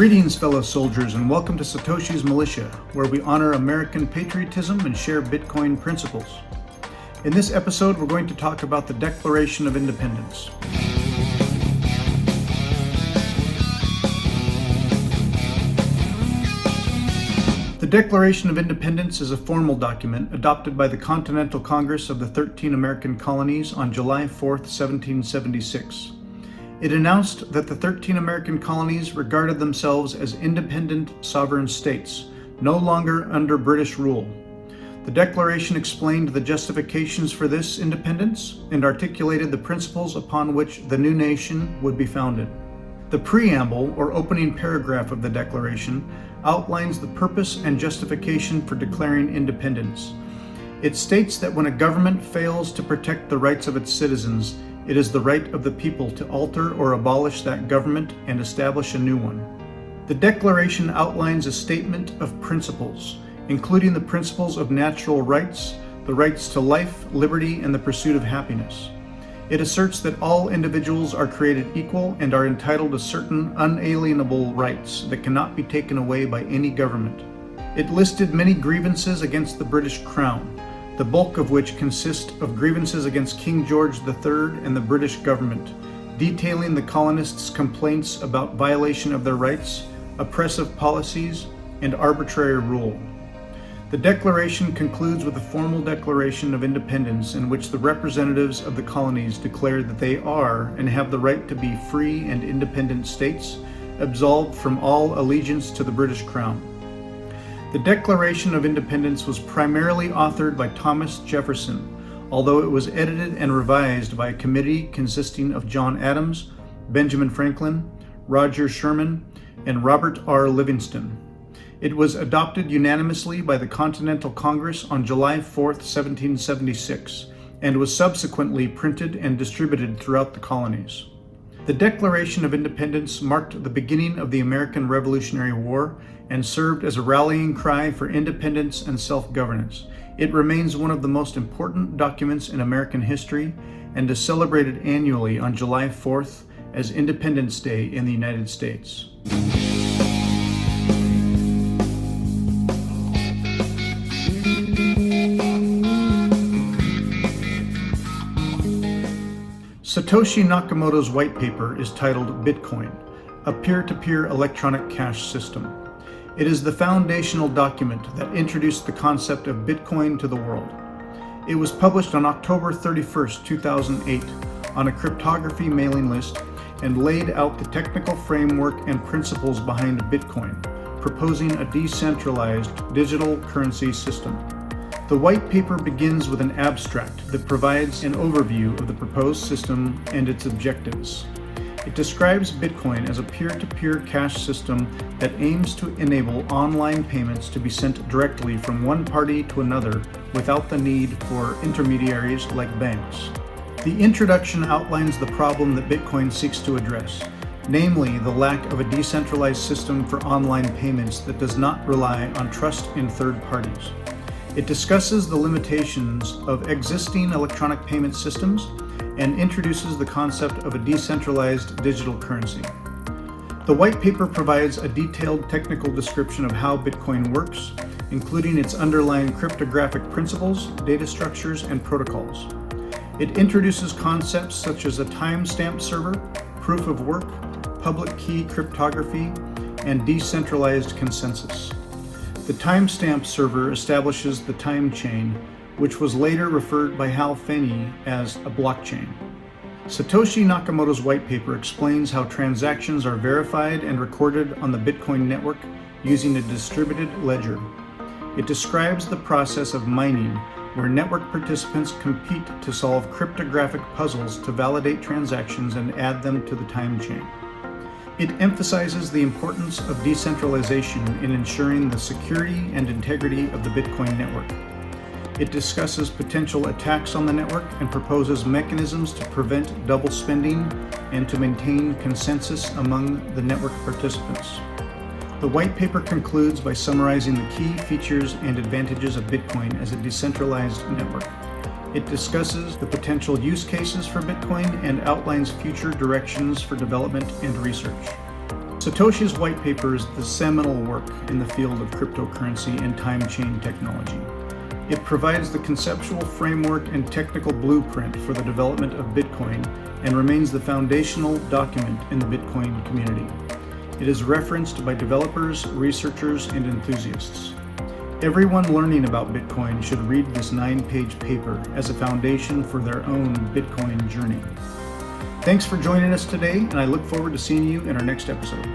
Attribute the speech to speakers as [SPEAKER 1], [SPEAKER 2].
[SPEAKER 1] Greetings, fellow soldiers, and welcome to Satoshi's Militia, where we honor American patriotism and share Bitcoin principles. In this episode, we're going to talk about the Declaration of Independence. The Declaration of Independence is a formal document adopted by the Continental Congress of the 13 American colonies on July 4, 1776. It announced that the 13 American colonies regarded themselves as independent sovereign states, no longer under British rule. The Declaration explained the justifications for this independence and articulated the principles upon which the new nation would be founded. The preamble, or opening paragraph of the Declaration, outlines the purpose and justification for declaring independence. It states that when a government fails to protect the rights of its citizens, it is the right of the people to alter or abolish that government and establish a new one. The Declaration outlines a statement of principles, including the principles of natural rights, the rights to life, liberty, and the pursuit of happiness. It asserts that all individuals are created equal and are entitled to certain unalienable rights that cannot be taken away by any government. It listed many grievances against the British Crown, the bulk of which consist of grievances against King George III and the British government, detailing the colonists' complaints about violation of their rights, oppressive policies, and arbitrary rule. The Declaration concludes with a formal Declaration of Independence in which the representatives of the colonies declare that they are and have the right to be free and independent states, absolved from all allegiance to the British Crown. The Declaration of Independence was primarily authored by Thomas Jefferson, although it was edited and revised by a committee consisting of John Adams, Benjamin Franklin, Roger Sherman, and Robert R. Livingston. It was adopted unanimously by the Continental Congress on July 4, 1776, and was subsequently printed and distributed throughout the colonies. The Declaration of Independence marked the beginning of the American Revolutionary War and served as a rallying cry for independence and self-governance. It remains one of the most important documents in American history and is celebrated annually on July 4th as Independence Day in the United States. Satoshi Nakamoto's white paper is titled Bitcoin, a peer-to-peer electronic cash system. It is the foundational document that introduced the concept of Bitcoin to the world. It was published on October 31, 2008, on a cryptography mailing list and laid out the technical framework and principles behind Bitcoin, proposing a decentralized digital currency system. The white paper begins with an abstract that provides an overview of the proposed system and its objectives. It describes Bitcoin as a peer-to-peer cash system that aims to enable online payments to be sent directly from one party to another without the need for intermediaries like banks. The introduction outlines the problem that Bitcoin seeks to address, namely the lack of a decentralized system for online payments that does not rely on trust in third parties. It discusses the limitations of existing electronic payment systems and introduces the concept of a decentralized digital currency. The white paper provides a detailed technical description of how Bitcoin works, including its underlying cryptographic principles, data structures, and protocols. It introduces concepts such as a timestamp server, proof of work, public key cryptography, and decentralized consensus. The timestamp server establishes the time chain, which was later referred by Hal Finney as a blockchain. Satoshi Nakamoto's white paper explains how transactions are verified and recorded on the Bitcoin network using a distributed ledger. It describes the process of mining, where network participants compete to solve cryptographic puzzles to validate transactions and add them to the time chain. It emphasizes the importance of decentralization in ensuring the security and integrity of the Bitcoin network. It discusses potential attacks on the network and proposes mechanisms to prevent double spending and to maintain consensus among the network participants. The white paper concludes by summarizing the key features and advantages of Bitcoin as a decentralized network. It discusses the potential use cases for Bitcoin and outlines future directions for development and research. Satoshi's white paper is the seminal work in the field of cryptocurrency and time chain technology. It provides the conceptual framework and technical blueprint for the development of Bitcoin and remains the foundational document in the Bitcoin community. It is referenced by developers, researchers, and enthusiasts. Everyone learning about Bitcoin should read this 9-page paper as a foundation for their own Bitcoin journey. Thanks for joining us today, and I look forward to seeing you in our next episode.